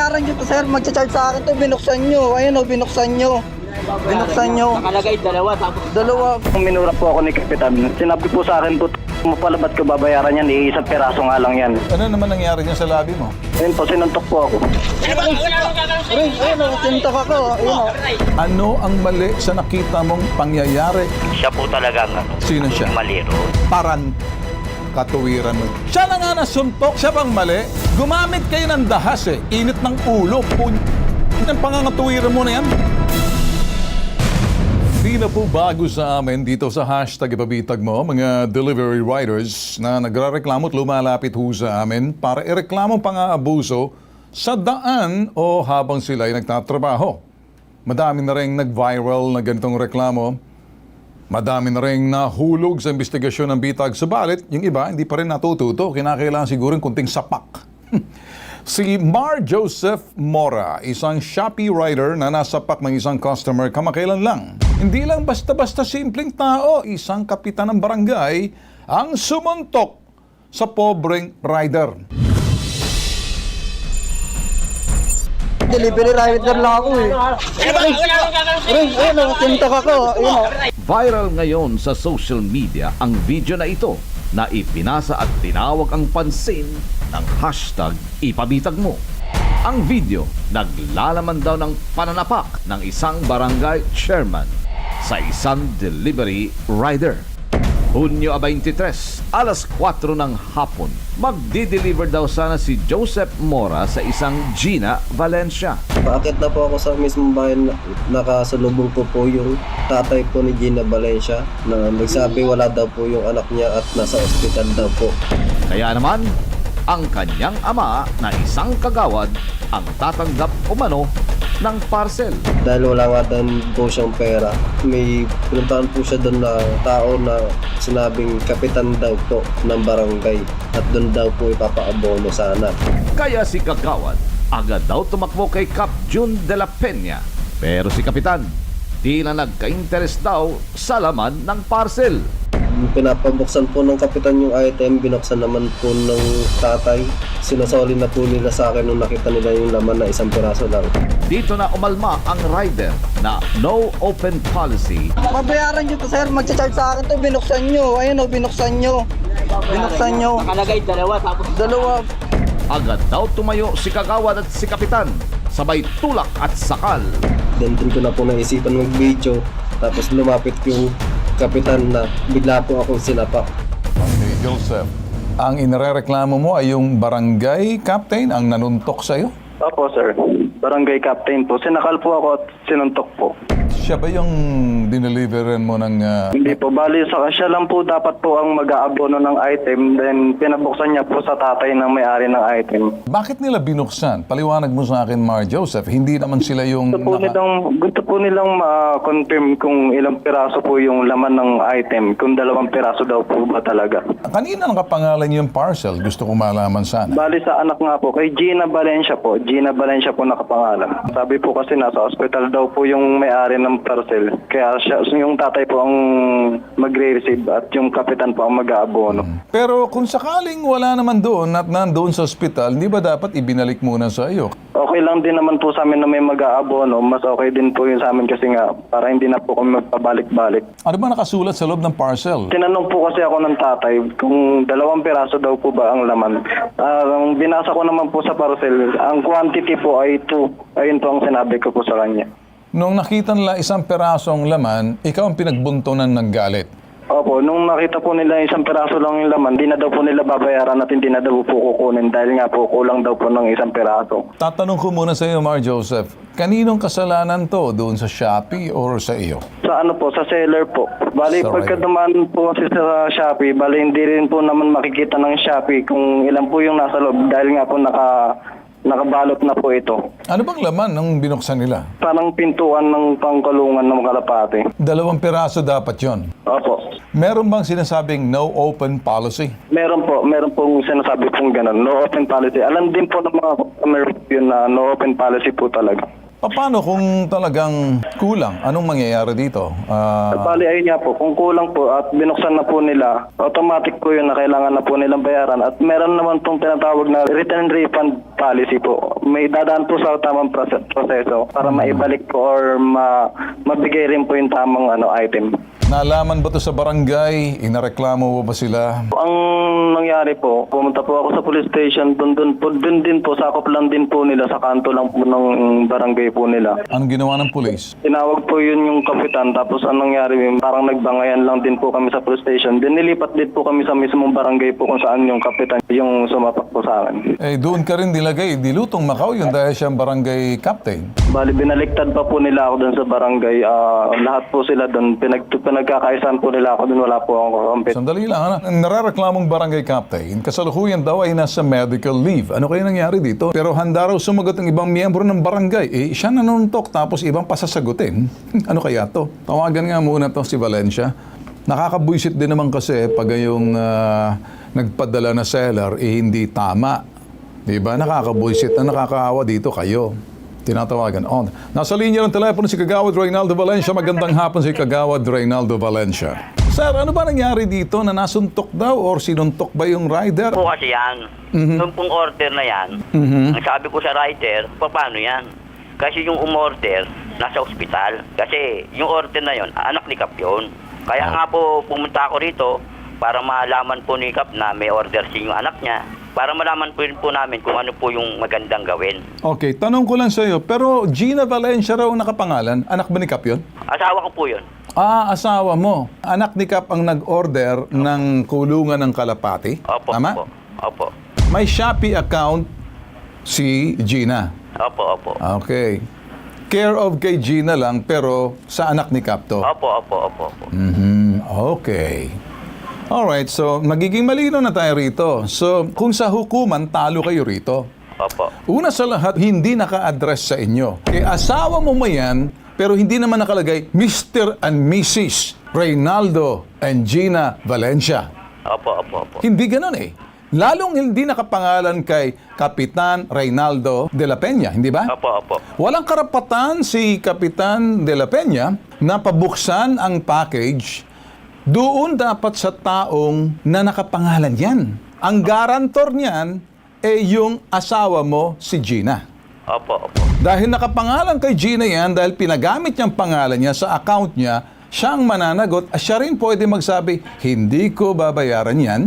Babayaran nyo to, sir. Magcha-charge sa akin to. Binuksan nyo. Ayun o, binuksan nyo. Binuksan nyo. Nakalagay dalawa tapos Dalawa. Minura po ako ni Kapitan. Sinabi po sa akin po, mapalabat ko babayaran yan, isang peraso nga lang yan. Ano naman nangyari niya sa labi mo? Ayun po, sinuntok po ako. Ayun o, sintok ako. Ayun o. Ano ang mali sa nakita mong pangyayari? Siya po talagang Sino siya? maliro. Paran katuwiran mo. Siya na nga nasuntok. Siya bang mali? Gumamit kayo ng dahas eh. Init ng ulo. Ang pangangatuwiran mo na yan. Di na po bago sa amin dito sa hashtag Ipabitag Mo, mga delivery riders na nagrareklamo at lumalapit ho sa amin para ireklamo pang-aabuso sa daan o habang sila ay nagtatrabaho. Madami na rin nag-viral na ganitong reklamo. Madami na rin nahulog sa investigasyon ng bitag. Subalit, yung iba hindi pa rin natututo. Kinakailangan siguro ng kunting sapak. Si Mar Joseph Mora, isang Shopee rider na nasapak ng isang customer kamakailan lang. Hindi lang basta-basta simpleng tao, isang kapitan ng barangay ang sumuntok sa pobreng rider. Delivery rider lang ako eh. Ayun o, sintok ako. Ayun o. Viral ngayon sa social media ang video na ito na ipinasa at tinawag ang pansin ng hashtag Ipabitag Mo. Ang video naglalaman daw ng pananapak ng isang barangay chairman sa isang delivery rider. Hunyo 23, alas 4 ng hapon, magdi-deliver daw sana si Joseph Mora sa isang Gina, Valencia. Paakit na po ako sa mismong bahay, nakasalubong ko po yung tatay po ni Gina Valencia na nagsabi wala daw po yung anak niya at nasa ospital daw po. Kaya naman, ang kanyang ama na isang kagawad ang tatanggap umano ng parcel. Dahil wala nga daw po siyang pera, may pinuntahan po siya doon na tao na sinabing kapitan daw po ng barangay at doon daw po ipapaabono sana. Kaya si kagawad agad daw tumakbo kay Cap June de la Peña. Pero si kapitan, di na nagka-interest daw sa laman ng parcel. Pinapabuksan po ng kapitan yung item, binuksan naman po ng tatay. Sinasoli na po nila sa akin nung nakita nila yung laman na isang piraso lang. Dito na umalma ang rider na no open policy. Babayaran nyo to, sir. Magcha-charge sa akin to. Binuksan nyo. Ayun o, binuksan nyo. Binuksan nyo. nakalagay dalawa tapos Dalawa. Agad daw tumayo si kagawad at si kapitan, sabay tulak at sakal. Then din ko na po naisipan mag-video, tapos lumapit yung kapitan na bigla po akong sinapak. Okay, Joseph, ang inirereklamo mo ay yung barangay captain ang nanuntok sa'yo? Opo, sir. Barangay Captain po. Sinakal po ako at sinuntok po. Siya ba yung dineliveran mo ng... Hindi po. Bali, siya lang po dapat po ang mag-aabono ng item. Then, pinabuksan niya po sa tatay ng may-ari ng item. Bakit nila binuksan? Paliwanag mo sa akin, Mar Joseph. Hindi naman sila yung... Gusto po nilang ma-confirm kung ilang piraso po yung laman ng item. Kung 2 piraso daw po ba talaga. Kanina nakapangalan yung parcel. Gusto ko malaman sana. Bali sa anak nga po, kay Gina Valencia po. Gina Valencia po nakapangalan. Sabi po kasi nasa hospital daw po yung may-ari ng parcel. Kaya yung tatay po ang magre-receive at yung kapitan po ang mag-aabono. Pero kung sakaling wala naman doon at nandoon sa ospital, hindi ba dapat ibinalik muna sa iyo? Okay lang din naman po sa amin na may mag-aabono. Mas okay din po yun sa amin kasi nga para hindi na po kami magpabalik-balik. Ano ba nakasulat sa loob ng parcel? Tinanong po kasi ako ng tatay kung 2 piraso daw po ba ang laman. Ang binasa ko naman po sa parcel, ang quantity po ay 2. Ayun po ang sinabi ko po sa kanya. Nung nakita nila 1 pirasong laman, ikaw ang pinagbuntunan ng galit. Opo, nung nakita po nila 1 piraso lang yung laman, di na daw po nila babayaran at hindi na daw po kukunin dahil nga po kulang daw po ng 1 piraso. Tatanong ko muna sa iyo, Mar Joseph, kaninong kasalanan to? Doon sa Shopee or sa iyo? Sa ano po, sa seller po. Bali, Sa pagka rider. dumaan po kasi sa Shopee, bali hindi rin po naman makikita ng Shopee kung ilan po yung nasa loob dahil nga po nakabalot na po ito. Ano bang laman ng binuksan nila? Parang pintuan ng pangkulungan ng kalapate. 2 piraso dapat yon. Opo. Meron bang sinasabing no open policy? Meron pong sinasabi pong gano'n, no open policy. Alam din po ng mga customer yun na no open policy po talaga. Paano kung talagang kulang? Anong mangyayari dito? Bali, ayun nga po, kung kulang po at binuksan na po nila, automatic po yun na kailangan na po nilang bayaran. At meron naman pong tinatawag na return refund policy po. May dadaan po sa tamang proseso para maibalik po or mabigay rin po yung tamang item. Nalaman ba to sa barangay? Inareklamo mo ba sila? Ang nangyari po, pumunta po ako sa police station, dun din po, sakop lang din po nila, sa kanto lang po ng barangay po nila. Anong ginawa ng pulis? Tinawag po yun yung kapitan, tapos anong nangyari, parang nagbangayan lang din po kami sa police station. Then nilipat din po kami sa mismong barangay po kung saan yung kapitan yung sumapak po sa akin. Doon ka rin nilagay. Dilutong Macau yun dahil siyang barangay captain. Bali, binaliktad pa po nila ako dun sa barangay. Lahat po sila dun, pinagkakaisan po nila ako dun, wala po akong kakampi. Sandali lang, narareklamong barangay captain, kasalukuyan daw ay nasa medical leave. Ano kaya nangyari dito? Pero handa raw sumagot ang ibang miyembro ng barangay. Siya nanuntok tapos ibang pasasagutin. Ano kaya to? Tawagan nga muna to si Valencia. Nakakabwisit din naman kasi pag yung nagpadala na seller, hindi tama. Diba? Nakakabwisit na nakakaawa dito kayo. Tinatawagan. Nasa linya ng telepono si Kagawad Reynaldo Valencia. Magandang hapon si Kagawad Reynaldo Valencia. Sir, ano ba nangyari dito na nasuntok daw or sinuntok ba yung rider? Po kasi yan. Yung pong order na yan, ang sabi ko sa rider, paano yan? Kasi yung umorder, nasa ospital. Kasi yung order na yon, anak ni Kap yun. Kaya nga po pumunta ako rito para malaman po ni Kap na may order si yung anak niya. Para malaman po rin po namin kung ano po yung magandang gawin. Okay, tanong ko lang sa iyo, pero Gina Valencia raw nakapangalan. Anak ba ni Kap yun? Asawa ko po yun. Asawa mo. Anak ni Kap ang nag-order ng kulungan ng Kalapati? Opo, Tama? opo, opo. May Shopee account si Gina. Opo, opo. Okay. Care of kay Gina lang, pero sa anak ni Kap to? Opo, opo, opo, opo. Okay. Alright, so magiging malinaw na tayo rito. So, kung sa hukuman, talo kayo rito. Opo. Una sa lahat, hindi naka-address sa inyo. Asawa mo yan, pero hindi naman nakalagay Mr. and Mrs. Reynaldo and Gina Valencia. Opo, opo, opo. Hindi ganun eh. Lalong hindi nakapangalan kay Kapitan Reynaldo de la Peña, hindi ba? Opo, opo. Walang karapatan si Kapitan de la Peña na pabuksan ang package. Doon dapat sa taong na nakapangalan yan. Ang garantor niyan yung asawa mo, si Gina. Opo, opo. Dahil nakapangalan kay Gina yan, dahil pinagamit niyang pangalan niya sa account niya, siya ang mananagot, siya rin pwede magsabi, hindi ko babayaran yan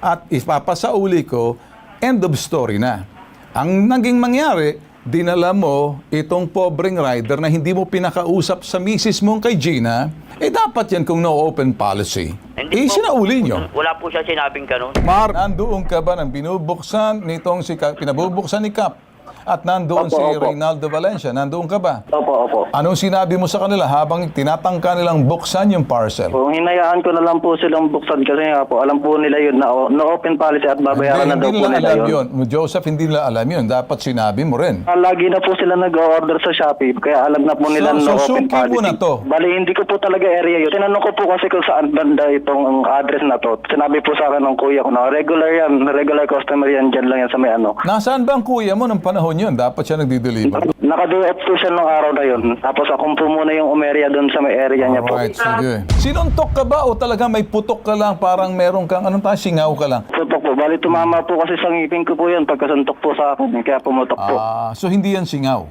at ipapasauli ko, end of story na. Ang naging mangyari, dinala mo itong pobreng rider na hindi mo pinakausap sa misis mong kay Gina, dapat yan kung no open policy. Hindi po. Sinauli nyo. Wala po siya sinabing ganun. Mar, nandoon ka ba nang binubuksan nitong pinabubuksan ni Kap? At nandoon si Reynaldo Valencia, nandoon ka ba? Opo, opo. Anong sinabi mo sa kanila habang tinatangka nilang buksan yung parcel? Kung hinayaan ko na lang po silang buksan kasi nga po, alam po nila yun na no open policy at babayaran na daw Hindi po nila nila alam yun. yun. Joseph, hindi nila alam yun. Dapat sinabi mo rin. Lagi na po sila nag-order sa Shopee, kaya alam na po nila So, no open suki policy. mo na to. Bali, hindi ko po talaga area yun. Tinanong ko po kasi kung saan banda itong address na to. Sinabi po sa akin ng kuya ko na regular yan, regular customer yan, dyan lang yan sa may Nasaan ba ang kuya mo ng panahon yun? Dapat siya nagdi-deliver. Naka-do-off po siya nung araw na yun. Tapos ako po muna yung umerya doon sa may area niya po. Alright, sige. Sinuntok ka ba o talaga may putok ka lang, parang meron kang, singaw ka lang? Suntok po. Bali, tumama po kasi sa ngipin ko po yun pagkasuntok po sa akin. Kaya pumutok po. So hindi yan singaw?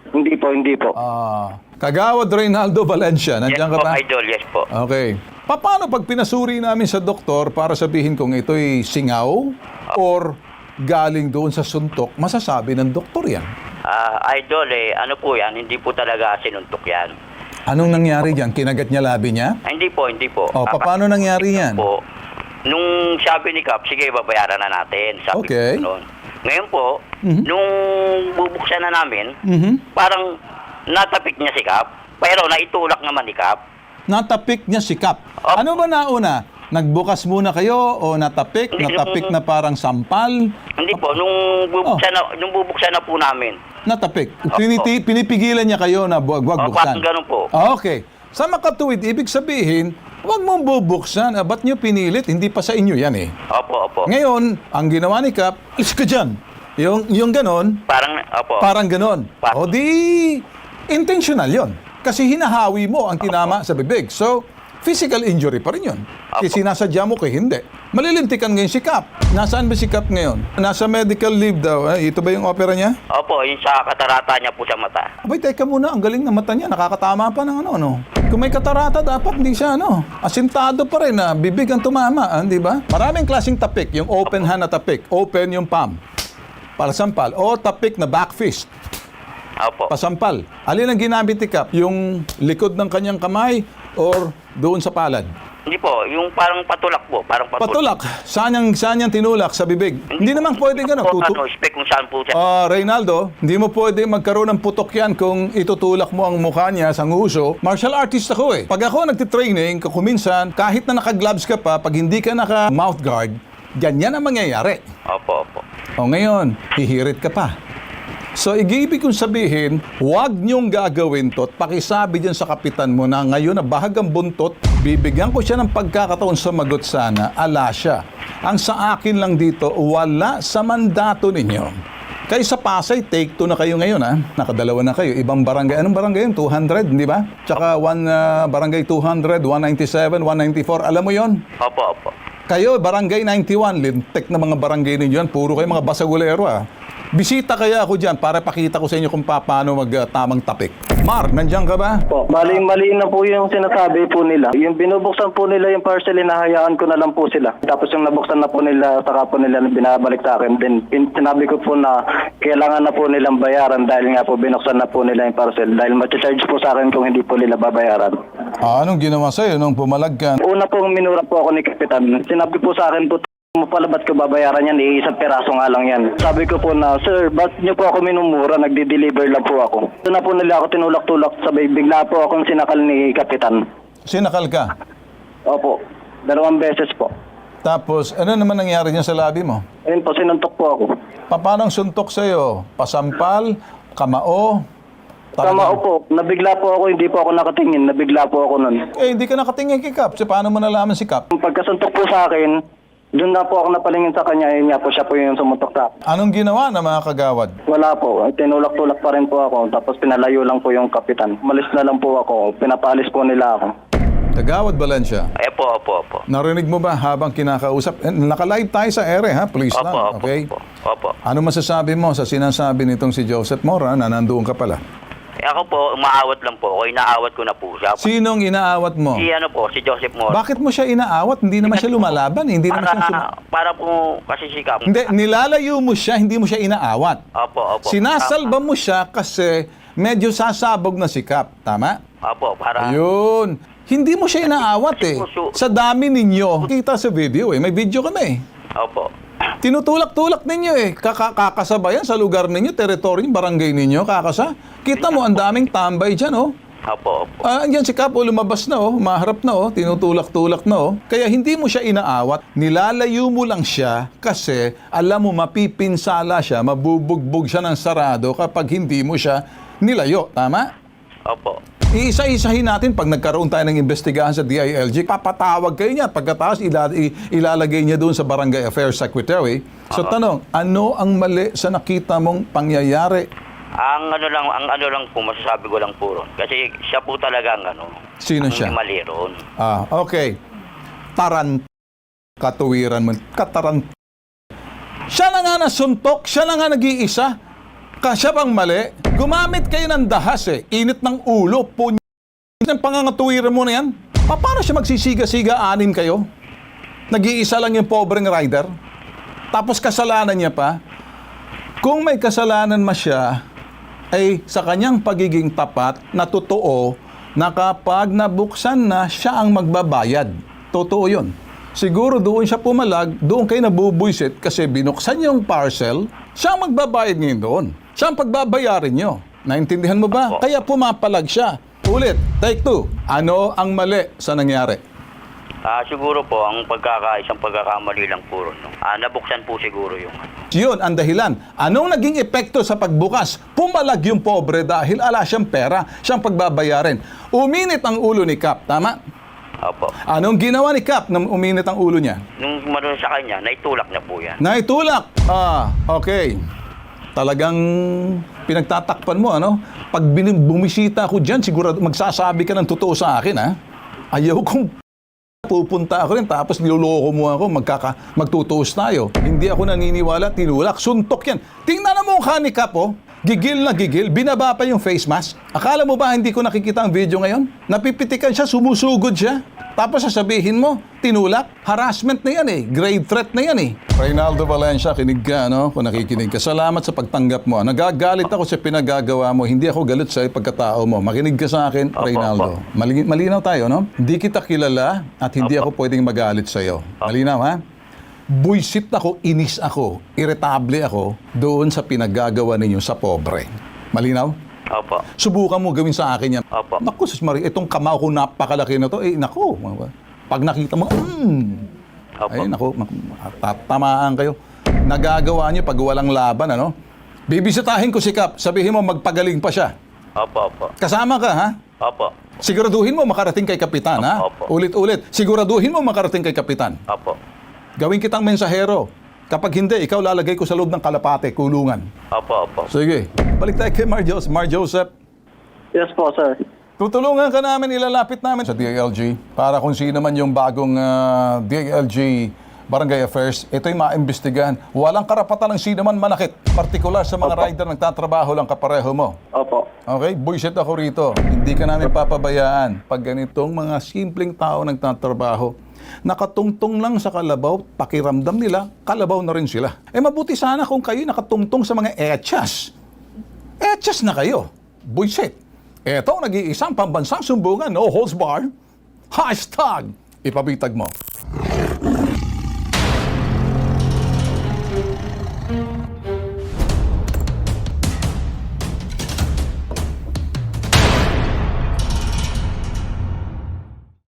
Hindi po, hindi po. Kagawad Reynaldo Valencia, Yes nandiyan ka po, ba? idol. Yes po. Okay. Paano pag pinasuri namin sa doktor para sabihin kung ito'y singaw or galing doon sa suntok, masasabi ng doktor yan? Idol, ano po yan? Hindi po talaga sinuntok yan. Anong nangyari dyan? Kinagat niya labi niya? Hindi po, hindi po. Paano nangyari yan? Po, nung sabi ni Kap, sige, babayaran na natin. Sabi Okay. ko noon. Ngayon po, nung bubuksan na namin, parang natapik niya si Kap, pero naitulak naman ni Kap. Natapik niya si Kap. Ano ba nauna? Nagbukas muna kayo o natapik? Natapik na parang sampal? Hindi po, nung bubuksan na po namin. Natapik. Pinipigilan niya kayo na wag buksan. Parang ganun po. Okay. Sa makatuwid, ibig sabihin, wag mong bubuksan. Ba't nyo pinilit? Hindi pa sa inyo yan eh. Opo, opo. Ngayon, ang ginawa ni Kap, alis ka dyan. Yung ganon, Parang, opo. parang ganon. Pa- O di, intentional yon. Kasi hinahawi mo ang tinama sa bibig. So, physical injury pa rin yun. Kasi sinasadya mo kay hindi. Malilintikan ngayon si Kap. Nasaan ba si Kap ngayon? Nasa medical leave daw. Ito ba yung opera niya? Opo, yung sa katarata niya po sa mata. Abay, teka muna. Ang galing na mata niya. Nakakatama pa ng ano. Kung may katarata, dapat hindi siya asintado pa rin na bibig ang tumama. Di ba? Maraming klaseng tapik. Yung open hand na tapik. Open yung palm. Palasampal. O tapik na back fist. Opo. Pasampal. Alin ang ginamit ni Kap? Yung likod ng kanyang kamay or doon sa palad? Hindi po, yung parang patulak po. Parang Patulak. Saan niyang tinulak sa bibig? Hindi naman pwede gano'n. Po, spec kung saan po siya. Reynaldo, hindi mo pwede magkaroon ng putok yan kung itutulak mo ang mukha niya sa nguso. Martial artist ako eh. Pag ako nagtitraining, kuminsan, kahit na naka-gloves ka pa, pag hindi ka naka-mouth guard, ganyan ang mangyayari. Opo, opo. O ngayon, hihirit ka pa. So, igibig kong sabihin, huwag niyong gagawin to at pakisabi dyan sa kapitan mo na ngayon na bahagang buntot, bibigyan ko siya ng pagkakataon sumagot sana, ala siya. Ang sa akin lang dito, wala sa mandato ninyo. Kayo sa Pasay, take 2 na kayo ngayon ha. Nakadalawa na kayo. Ibang barangay. Anong barangay yun? 200, di ba? Tsaka barangay 200, 197, 194. Alam mo yon? Opo, opo. Kayo, barangay 91, lintek na mga barangay ninyo yan. Puro kayo mga basagulero ha. Bisita kaya ako dyan para pakita ko sa inyo kung paano magtamang tapik. Mar, nandiyan ka ba? Po, mali na po yung sinasabi po nila. Yung binubuksan po nila yung parcel, hinahayaan ko na lang po sila. Tapos yung nabuksan na po nila, saka po nila binabalik sa akin. Then sinabi ko po na kailangan na po nilang bayaran dahil nga po binuksan na po nila yung parcel. Dahil matcha-charge po sa akin kung hindi po nila babayaran. Anong ginawa sa'yo nung pumalag ka? Una pong minura po ako ni Kapitan. Sinabi po sa akin po, mo pala ba't ko babayaran yan? Isang peraso nga lang yan. Sabi ko po na, sir, ba't niyo po ako minumura? Nagdi-deliver lang po ako. Doon na po nila ako tinulak-tulak. Sabay, bigla po akong sinakal ni Kapitan. Sinakal ka? Opo, 2 beses po. Tapos, ano naman nangyari niya sa labi mo? Ayun po, sinuntok po ako. Paano ang suntok sa'yo? Pasampal? Kamao? Tama po, nabigla po ako, hindi po ako nakatingin. Nabigla po ako nun. Hindi ka nakatingin kay Kap. So, paano mo nalaman si Kap? Pagkasuntok po sa akin, doon na po ako napalingin sa kanya. Yun nga po, siya po yung sumuntok sa akin. Anong ginawa ng mga kagawad? Wala po. Tinulak-tulak pa rin po ako. Tapos pinalayo lang po yung kapitan. Malis na lang po ako. Pinapaalis po nila ako. Kagawad Valencia. Ay, opo. Narinig mo ba habang kinakausap? Naka-live tayo sa ere ha, please lang. Opo, Okay? opo. Ano masasabi mo sa sinasabi nitong si Joseph Mora na nandoon ka pala? Ako po, umaawat lang po ako. Inaawat ko na po siya. Sinong inaawat mo? Si Joseph Mora. Bakit mo siya inaawat? Hindi naman siya lumalaban. Hindi naman siya Para po kasi sikap. Hindi, nilalayo mo siya, hindi mo siya inaawat. Opo. Sinasalba mo siya kasi medyo sasabog na sikap. Tama? Opo, para... Ayun. Hindi mo siya inaawat eh. Sa dami ninyo. Kita sa video eh. May video kami eh. Opo. Tinutulak-tulak ninyo eh. Kakasabayan sa lugar ninyo, teritoryo, barangay ninyo, kakasa. Kita mo, ang daming tambay dyan, oh. Opo. Andyan si Kapo, lumabas na, oh. Maharap na, oh. Tinutulak-tulak na, oh. Kaya hindi mo siya inaawat. Nilalayo mo lang siya kasi alam mo, mapipinsala siya, mabubugbog siya ng sarado kapag hindi mo siya nilayo. Tama? Opo. Iisa-isahin natin pag nagkaroon tayo ng investigahan sa DILG, papatawag kayo niya. Pagkatapos ilalagay niya doon sa Barangay Affairs Secretary. So tanong, ano ang mali sa nakita mong pangyayari? Ang ano lang po, masasabi ko lang po ron. Kasi siya po talaga ang Sino siya? Ang mali ron. Okay. Katuwiran mo. Siya na nga nasuntok, siya na nga nag-iisa. Siya bang mali? Gumamit kayo ng dahas eh. Init ng ulo. Ang pangangatuwiran mo na yan. Paano siya magsisiga-siga? 6 kayo? Nag-iisa lang yung pobreng rider. Tapos kasalanan niya pa. Kung may kasalanan ma siya, ay sa kanyang pagiging tapat na totoo na kapag nabuksan na, siya ang magbabayad. Totoo yun. Siguro doon siya pumalag, doon kayo nabubuysit kasi binuksan yung parcel, siya ang magbabayad ngayon doon. Siya ang pagbabayarin nyo. Naintindihan mo ba? Opo. Kaya pumapalag siya. Ulit, take 2. Ano ang mali sa nangyari? Siguro po, ang isang pagkakamali lang po ron. Nabuksan po siguro yung Yun ang dahilan. Anong naging epekto sa pagbukas? Pumalag yung pobre dahil ala siyang pera, siyang pagbabayarin. Uminit ang ulo ni Kap, tama? Opo. Anong ginawa ni Kap nang uminit ang ulo niya? Nung sa kanya, naitulak niya po yan. Naitulak. Okay. talagang pinagtatakpan mo, ano? Pag bumisita ako dyan, siguro magsasabi ka ng totoo sa akin, ha? Ayaw kong pupunta ako rin, tapos niloloko mo ako, magtutuos tayo. Hindi ako naniniwala, tinulak, suntok yan. Tingnan na mo ang ni Kap, oh. Gigil na gigil, binaba pa yung face mask. Akala mo ba hindi ko nakikita ang video ngayon? Napipitikan siya, sumusugod siya. Tapos sasabihin mo, tinulak, harassment na yan eh, grave threat na yan eh. Reynaldo Valencia, kinig ka, no? Kung nakikinig ka, salamat sa pagtanggap mo. Nagagalit ako sa pinagagawa mo, hindi ako galit sa pagkatao mo. Makinig ka sa akin, Reynaldo. Malinaw tayo, no? Hindi kita kilala at hindi ako pwedeng magalit sa iyo. Malinaw, ha? Buisit ako, inis ako, irritable ako doon sa pinagagawa ninyo sa pobre. Malinaw? Opo. Subukan mo gawin sa akin yan. Opo. Naku, sis Marie, itong kamao ko napakalaki na to, naku. Pag nakita mo, Opo. ay, naku, tatamaan kayo. Nagagawa niyo pag walang laban, ano? Bibisitahin ko si Kap, sabihin mo magpagaling pa siya. Opo, opo. Kasama ka, ha? Opo. Siguraduhin mo makarating kay Kapitan, ha? Opo. Ulit-ulit. Siguraduhin mo makarating kay Kapitan. Opo. Gawin kitang mensahero. Kapag hindi, ikaw lalagay ko sa loob ng kalapate, kulungan. Opo, opo. Sige. Balik tayo kay Mar Joseph. Yes po, sir. Tutulungan ka namin, ilalapit namin sa DILG para kung sino man yung bagong DILG Barangay Affairs, ito'y maimbestigahan. Walang karapatan ng sino man manakit, partikular sa mga rider na nagtatrabaho lang kapareho mo. Opo. Okay? Buisit ako rito. Hindi ka namin papabayaan pag ganitong mga simpleng tao nagtatrabaho. Nakatungtong lang sa kalabaw, pakiramdam nila, kalabaw na rin sila. Mabuti sana kung kayo nakatungtong sa mga etchas. Etchas na kayo. Buisit. Ito ang nag-iisang pambansang sumbungan, no holds bar. #ipabitag mo.